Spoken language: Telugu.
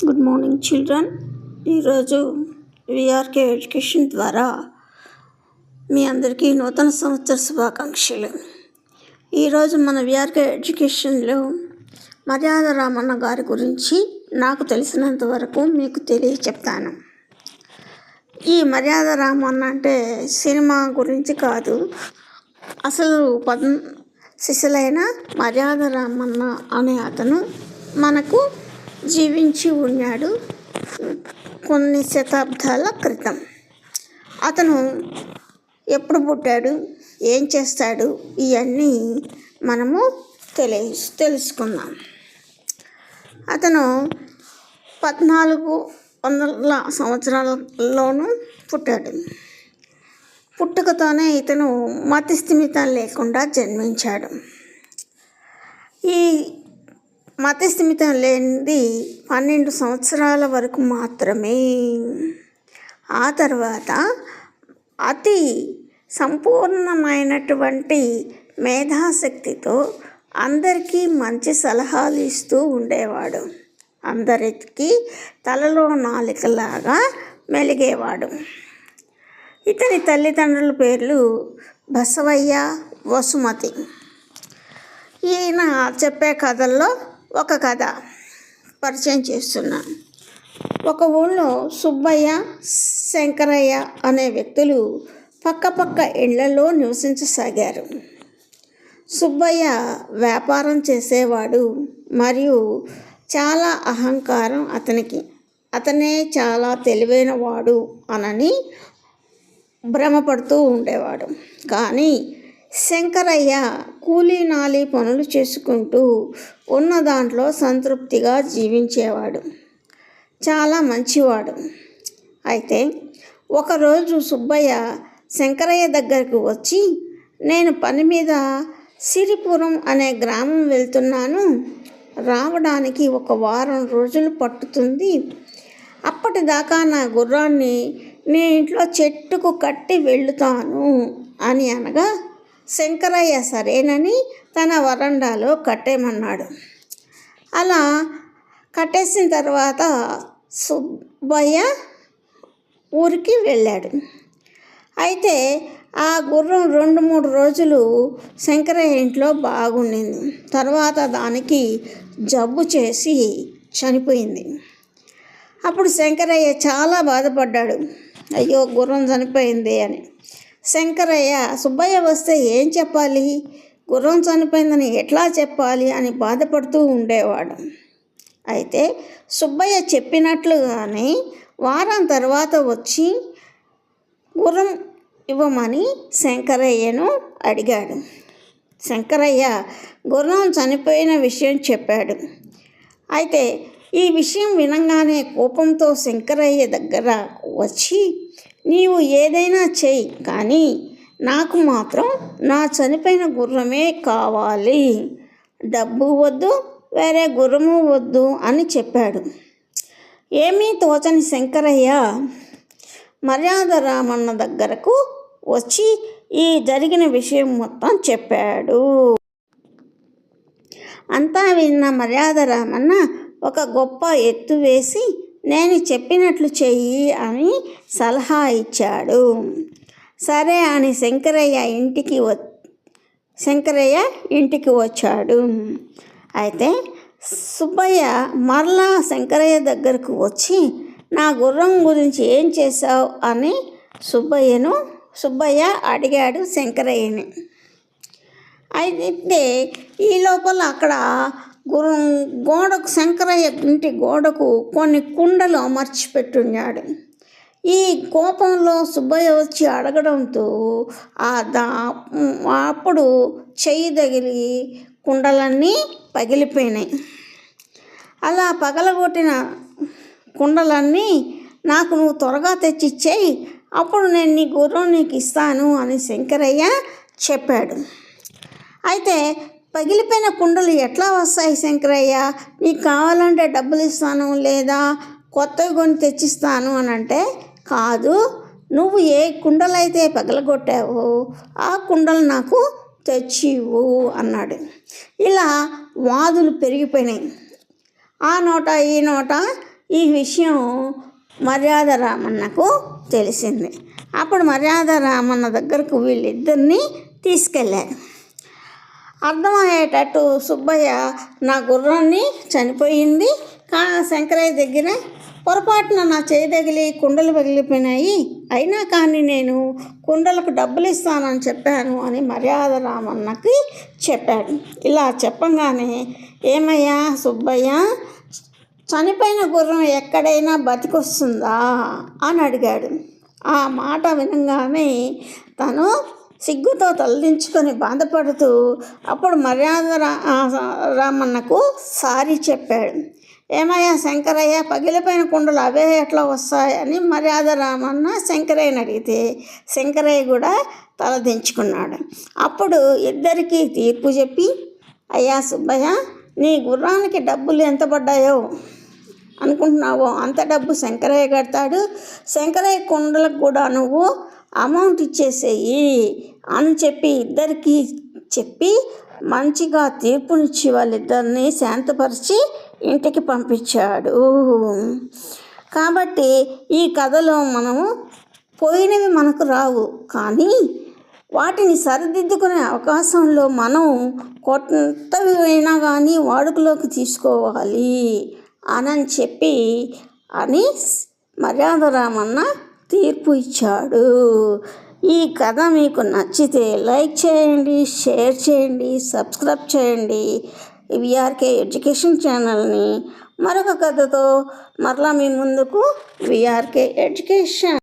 Good morning children. ఈరోజు విఆర్కే ఎడ్యుకేషన్ ద్వారా మీ అందరికీ నూతన సంవత్సర శుభాకాంక్షలు. ఈరోజు మన విఆర్కే ఎడ్యుకేషన్లో మర్యాద రామన్న గారి గురించి నాకు తెలిసినంత వరకు మీకు చెప్తాను. ఈ మర్యాద రామన్న అంటే సినిమా గురించి కాదు, అసలు శిశులైన మర్యాద రామన్న అనే అతను మనకు జీవించి ఉన్నాడు కొన్ని శతాబ్దాల క్రితం. అతను ఎప్పుడు పుట్టాడు, ఏం చేస్తాడు, ఇవన్నీ మనము తెలుసుకుందాం. అతను 1400 సంవత్సరాలలోనూ పుట్టాడు. పుట్టుకతోనే ఇతను మతిస్థిమితం లేకుండా జన్మించాడు. ఈ మతిస్థిమితం లేనిది 12 సంవత్సరాల వరకు మాత్రమే. ఆ తర్వాత అతి సంపూర్ణమైనటువంటి మేధాశక్తితో అందరికీ మంచి సలహాలు ఇస్తూ ఉండేవాడు. అందరికీ తలలో నాలికలాగా మెలిగేవాడు. ఇతని తల్లిదండ్రుల పేర్లు బసవయ్య, వసుమతి. ఈయన చెప్పే కథల్లో ఒక కథ పరిచయం చేస్తున్నాను. ఒక ఊళ్ళో సుబ్బయ్య, శంకరయ్య అనే వ్యక్తులు పక్క ఇళ్లలో నివసించసాగారు. సుబ్బయ్య వ్యాపారం చేసేవాడు మరియు చాలా అహంకారం అతనికి. అతనే చాలా తెలివైన వాడు అనని భ్రమపడుతూ ఉండేవాడు. కానీ శంకరయ్య కూలీ నాలి పనులు చేసుకుంటూ ఉన్న దాంట్లో సంతృప్తిగా జీవించేవాడు. చాలా మంచివాడు. అయితే ఒకరోజు సుబ్బయ్య శంకరయ్య దగ్గరకు వచ్చి, నేను పని మీద సిరిపురం అనే గ్రామం వెళ్తున్నాను, రావడానికి 1 వారం రోజులు పట్టుతుంది. అప్పటిదాకా నా గుర్రాన్ని నీ ఇంట్లో చెట్టుకు కట్టి వెళ్తాను అని అనగా శంకరయ్య సరేనని తన వరండాలో కట్టేయమన్నాడు. అలా కట్టేసిన తర్వాత సుబ్బయ్య ఊరికి వెళ్ళాడు. అయితే ఆ గుర్రం 2-3 రోజులు శంకరయ్య ఇంట్లో బాగుండింది. తర్వాత దానికి జబ్బు చేసి చనిపోయింది. అప్పుడు శంకరయ్య చాలా బాధపడ్డాడు. అయ్యో, గుర్రం చనిపోయింది అని. శంకరయ్య సుబ్బయ్య వస్తే ఏం చెప్పాలి, గుర్రం చనిపోయిందని ఎట్లా చెప్పాలి అని బాధపడుతూ ఉండేవాడు. అయితే సుబ్బయ్య చెప్పినట్లుగానే వారం తర్వాత వచ్చి గుర్రం ఇవ్వమని శంకరయ్యను అడిగాడు. శంకరయ్య గుర్రం చనిపోయిన విషయం చెప్పాడు. అయితే ఈ విషయం వినంగానే కోపంతో శంకరయ్య దగ్గర వచ్చి, నీవు ఏదైనా చెయ్యి, కానీ నాకు మాత్రం నా చనిపోయిన గుర్రమే కావాలి, డబ్బు వద్దు, వేరే గుర్రము వద్దు అని చెప్పాడు. ఏమీ తోచని శంకరయ్య మర్యాద రామన్న దగ్గరకు వచ్చి ఈ జరిగిన విషయం మొత్తం చెప్పాడు. అంతా విన్న మర్యాద రామన్న ఒక గొప్ప ఎత్తు వేసి, నేను చెప్పినట్లు చెయ్యి అని సలహా ఇచ్చాడు. సరే అని శంకరయ్య ఇంటికి వచ్చాడు. అయితే సుబ్బయ్య మరలా శంకరయ్య దగ్గరకు వచ్చి, నా గుర్రం గురించి ఏం చేశావు అని సుబ్బయ్య అడిగాడు శంకరయ్యని. అయితే ఈ లోపల అక్కడ గోడకు శంకరయ్య ఇంటి గోడకు కొన్ని కుండలు అమర్చిపెట్టున్నాడు. ఈ కోపంలో సుబ్బయ్య వచ్చి అడగడంతో అప్పుడు చెయ్యి తగిలి కుండలన్నీ పగిలిపోయినాయి. అలా పగలగొట్టిన కుండలన్నీ నాకు నువ్వు త్వరగా తెచ్చిచ్చేయి, అప్పుడు నేను నీ గుర్రం నీకు ఇస్తాను అని శంకరయ్య చెప్పాడు. అయితే పగిలిపోయిన కుండలు ఎట్లా వస్తాయి శంకరయ్య, నీకు కావాలంటే డబ్బులు ఇస్తాను, లేదా కొత్తవి కొని తెచ్చిస్తాను అని అంటే, కాదు, నువ్వు ఏ కుండలైతే పగలగొట్టావో ఆ కుండలు నాకు తెచ్చివు అన్నాడు. ఇలా వాదులు పెరిగిపోయినాయి. ఆ నోట ఈ నోట ఈ విషయం మర్యాద రామన్నకు తెలిసింది. అప్పుడు మర్యాద రామన్న దగ్గరకు వీళ్ళిద్దరినీ తీసుకెళ్ళారు. అర్థమయ్యేటట్టు సుబ్బయ్య నా గుర్రాన్ని చనిపోయింది, శంకరయ్య దగ్గర పొరపాటున నా చేయి తగిలి కుండలు పగిలిపోయినాయి, అయినా కానీ నేను కుండలకు డబ్బులు ఇస్తానని చెప్పాను అని మర్యాద రామన్నకి చెప్పాడు. ఇలా చెప్పంగానే ఏమయ్యా సుబ్బయ్య, చనిపోయిన గుర్రం ఎక్కడైనా బతికొస్తుందా అని అడిగాడు. ఆ మాట వినగానే తను సిగ్గుతో తలదించుకొని బాధపడుతూ అప్పుడు మర్యాద రామన్నకు సారీ చెప్పాడు. ఏమయ్యా శంకరయ్య, పగిలిపోయిన కుండలు అవే ఎట్లా వస్తాయని మర్యాద రామన్న శంకరయ్యని అడిగితే శంకరయ్య కూడా తలదించుకున్నాడు. అప్పుడు ఇద్దరికీ తీర్పు చెప్పి, అయ్యా సుబ్బయ్య, నీ గుర్రానికి డబ్బులు ఎంత పడ్డాయో అనుకుంటున్నావో అంత డబ్బు శంకరయ్య కడతాడు, శంకరయ్య కుండలకు కూడా నువ్వు అమౌంట్ ఇచ్చేసేయి అని చెప్పి ఇద్దరికీ చెప్పి మంచిగా తీర్పునిచ్చి వాళ్ళిద్దరిని శాంతపరిచి ఇంటికి పంపించాడు. కాబట్టి ఈ కథలో మనము పోయినవి మనకు రావు, కానీ వాటిని సరిదిద్దుకునే అవకాశంలో మనం కొత్తవి అయినా కానీ వాడుకలోకి తీసుకోవాలి అని చెప్పి మర్యాద రామన్న తీర్పు ఇచ్చాడు. ఈ కథ మీకు నచ్చితే లైక్ చేయండి, షేర్ చేయండి, సబ్స్క్రైబ్ చేయండి. విఆర్కే ఎడ్యుకేషన్ ఛానల్ని మరొక కథతో మరలా మీ ముందుకు విఆర్కే ఎడ్యుకేషన్.